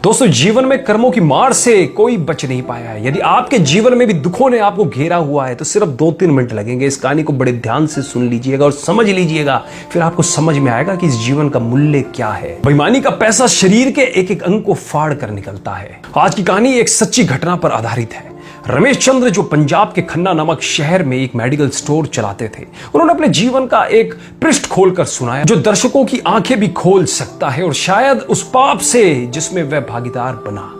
दोस्तों, जीवन में कर्मों की मार से कोई बच नहीं पाया है। यदि आपके जीवन में भी दुखों ने आपको घेरा हुआ है तो सिर्फ 2-3 मिनट लगेंगे। इस कहानी को बड़े ध्यान से सुन लीजिएगा और समझ लीजिएगा, फिर आपको समझ में आएगा कि इस जीवन का मूल्य क्या है। बेईमानी का पैसा शरीर के एक एक अंग को फाड़ कर निकलता है। आज की कहानी एक सच्ची घटना पर आधारित है। रमेश चंद्र जो पंजाब के खन्ना नामक शहर में एक मेडिकल स्टोर चलाते थे, उन्होंने अपने जीवन का एक पृष्ठ खोलकर सुनाया जो दर्शकों की आंखें भी खोल सकता है और शायद उस पाप से जिसमें वह भागीदार बना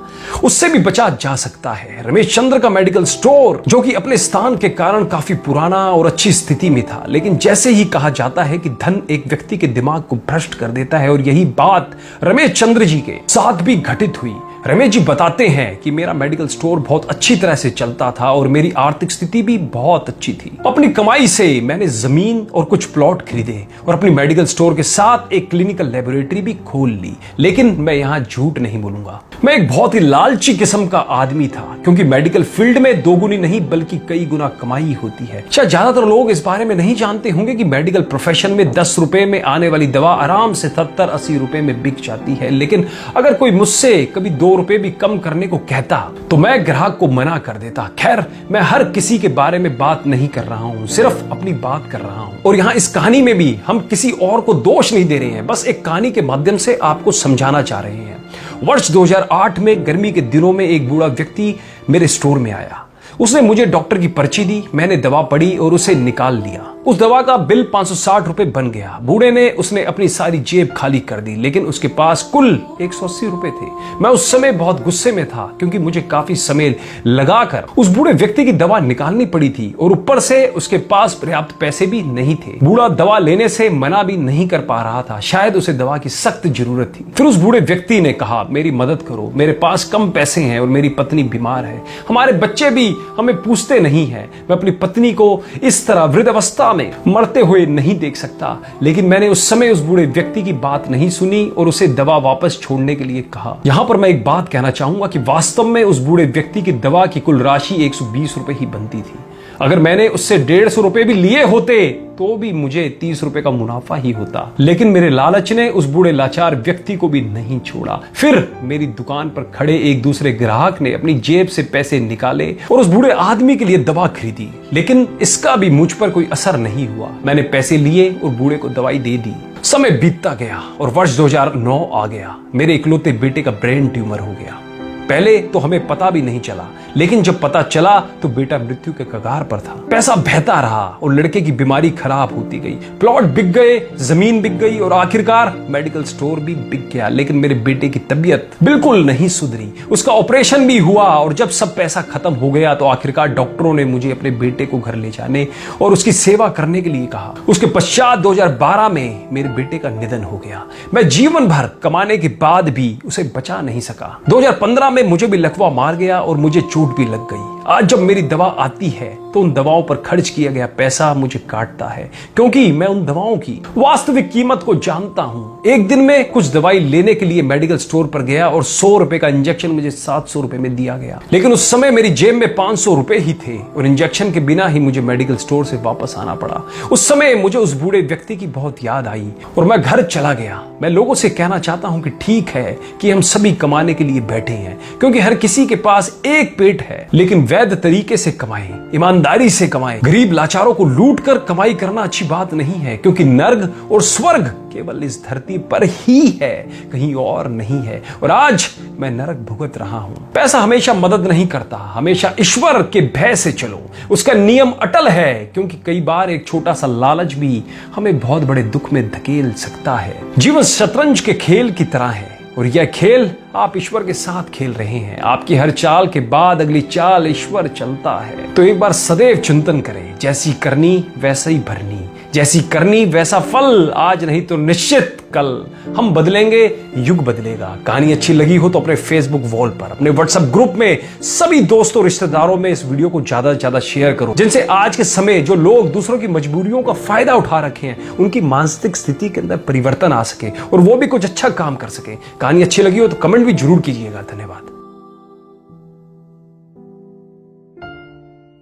उससे भी बचा जा सकता है। रमेश चंद्र का मेडिकल स्टोर जो कि अपने स्थान के कारण काफी पुराना और अच्छी स्थिति में था, लेकिन जैसे ही कहा जाता है कि धन एक व्यक्ति के दिमाग को भ्रष्ट कर देता है, और यही बात रमेश चंद्र जी के साथ भी घटित हुई। रमेश जी बताते हैं कि मेरा मेडिकल स्टोर बहुत अच्छी तरह से चलता था और मेरी आर्थिक स्थिति भी बहुत अच्छी थी। अपनी कमाई से मैंने जमीन और कुछ प्लॉट खरीदे और अपनी मेडिकल स्टोर के साथ एक क्लिनिकल लेबोरेटरी भी खोल ली। लेकिन मैं यहाँ झूठ नहीं बोलूंगा, मैं एक बहुत ही लालची किस्म का आदमी था, क्योंकि मेडिकल फील्ड में दोगुनी नहीं बल्कि कई गुना कमाई होती है। शायद ज्यादातर लोग इस बारे में नहीं जानते होंगे कि मेडिकल प्रोफेशन में 10 रुपए में आने वाली दवा आराम से 70-80 रुपए में बिक जाती है। लेकिन अगर कोई मुझसे कभी 2 रुपए भी कम करने को कहता तो मैं ग्राहक को मना कर देता। खैर, मैं हर किसी के बारे में बात नहीं कर रहा हूं, सिर्फ अपनी बात कर रहा हूं। और यहां इस कहानी में भी हम किसी और को दोष नहीं दे रहे हैं, बस एक कहानी के माध्यम से आपको समझाना चाह रहे हैं। वर्ष 2008 में गर्मी के दिनों में एक बूढ़ा व्यक्ति मेरे स्टोर में आया। उसने मुझे डॉक्टर की पर्ची दी, मैंने दवा पढ़ी और उसे निकाल लिया। उस दवा का बिल 560 रुपए बन गया। बूढ़े ने उसने अपनी सारी जेब खाली कर दी, लेकिन उसके पास कुल 180 रुपए थे। मैं उस समय बहुत गुस्से में था, क्योंकि मुझे काफी समय लगाकर उस बूढ़े व्यक्ति की दवा निकालनी पड़ी थी और ऊपर से उसके पास पर्याप्त पैसे भी नहीं थे। बूढ़ा दवा लेने से मना भी नहीं कर पा रहा था, शायद उसे दवा की सख्त जरूरत थी। फिर उस बूढ़े व्यक्ति ने कहा, मेरी मदद करो, मेरे पास कम पैसे हैं और मेरी पत्नी बीमार है, हमारे बच्चे भी हमें पूछते नहीं हैं, मैं अपनी पत्नी को इस तरह वृद्धावस्था में मरते हुए नहीं देख सकता। लेकिन मैंने उस समय उस बूढ़े व्यक्ति की बात नहीं सुनी और उसे दवा वापस छोड़ने के लिए कहा। यहां पर मैं एक बात कहना चाहूंगा कि वास्तव में उस बूढ़े व्यक्ति की दवा की कुल राशि 120 रुपए ही बनती थी। अगर मैंने उससे 150 रुपए भी लिए होते तो भी मुझे 30 रुपए का मुनाफा ही होता। लेकिन मेरे लालच ने उस बूढ़े लाचार व्यक्ति को भी नहीं छोड़ा। फिर मेरी दुकान पर खड़े एक दूसरे ग्राहक ने अपनी जेब से पैसे निकाले और उस बूढ़े आदमी के लिए दवा खरीदी, लेकिन इसका भी मुझ पर कोई असर नहीं हुआ। मैंने पैसे लिए और बूढ़े को दवाई दे दी। समय बीतता गया और वर्ष 2009 आ गया। मेरे इकलौते बेटे का ब्रेन ट्यूमर हो गया। पहले तो हमें पता भी नहीं चला, लेकिन जब पता चला तो बेटा मृत्यु के कगार पर था। पैसा बहता रहा और लड़के की बीमारी खराब होती गई। प्लॉट बिक गए, जमीन बिक गई और आखिरकार मेडिकल स्टोर भी बिक गया। लेकिन मेरे बेटे की तबीयत बिल्कुल नहीं सुधरी। उसका ऑपरेशन भी हुआ और जब सब पैसा खत्म हो गया तो आखिरकार डॉक्टरों ने मुझे अपने बेटे को घर ले जाने और उसकी सेवा करने के लिए कहा। उसके पश्चात 2012 में मेरे बेटे का निधन हो गया। मैं जीवन भर कमाने के बाद भी उसे बचा नहीं सका। 2015 में मुझे भी लकवा मार गया और मुझे चोट भी लग गई। आज जब मेरी दवा आती है तो उन दवाओं पर खर्च किया गया पैसा मुझे काटता है, क्योंकि मैं उन दवाओं की वास्तविक कीमत को जानता हूं। एक दिन में कुछ दवाई लेने के लिए मेडिकल स्टोर पर गया और 100 रुपए का इंजेक्शन मुझे 700 रुपए में दिया गया। लेकिन उस समय मेरी जेब में 500 रुपए ही थे और इंजेक्शन के बिना ही मुझे मेडिकल स्टोर से वापस आना पड़ा। उस समय मुझे उस बूढ़े व्यक्ति की बहुत याद आई और मैं घर चला गया। मैं लोगों से कहना चाहता हूं कि ठीक है कि हम सभी कमाने के लिए बैठे हैं, क्योंकि हर किसी के पास एक पेट है, लेकिन वैध तरीके से कमाएं, ईमानदारी से कमाएं। गरीब लाचारों को लूट कर कमाई करना अच्छी बात नहीं है, क्योंकि नर्क और स्वर्ग केवल इस धरती पर ही है, कहीं और नहीं है। और आज मैं नरक भुगत रहा हूं। पैसा हमेशा मदद नहीं करता, हमेशा ईश्वर के भय से चलो, उसका नियम अटल है, क्योंकि कई बार एक छोटा सा लालच भी हमें बहुत बड़े दुख में धकेल सकता है। जीवन शतरंज के खेल की तरह है और यह खेल आप ईश्वर के साथ खेल रहे हैं। आपकी हर चाल के बाद अगली चाल ईश्वर चलता है। तो एक बार सदैव चिंतन करें, जैसी करनी वैसा ही भरनी, जैसी करनी वैसा फल, आज नहीं तो निश्चित कल। हम बदलेंगे, युग बदलेगा। कहानी अच्छी लगी हो तो अपने फेसबुक वॉल पर, अपने व्हाट्सएप ग्रुप में सभी दोस्तों रिश्तेदारों में इस वीडियो को ज्यादा से ज्यादा शेयर करो, जिनसे आज के समय जो लोग दूसरों की मजबूरियों का फायदा उठा रखे हैं उनकी मानसिक स्थिति के अंदर परिवर्तन आ सके और वो भी कुछ अच्छा काम कर सके। कहानी अच्छी लगी हो तो कमेंट भी जरूर कीजिएगा। धन्यवाद।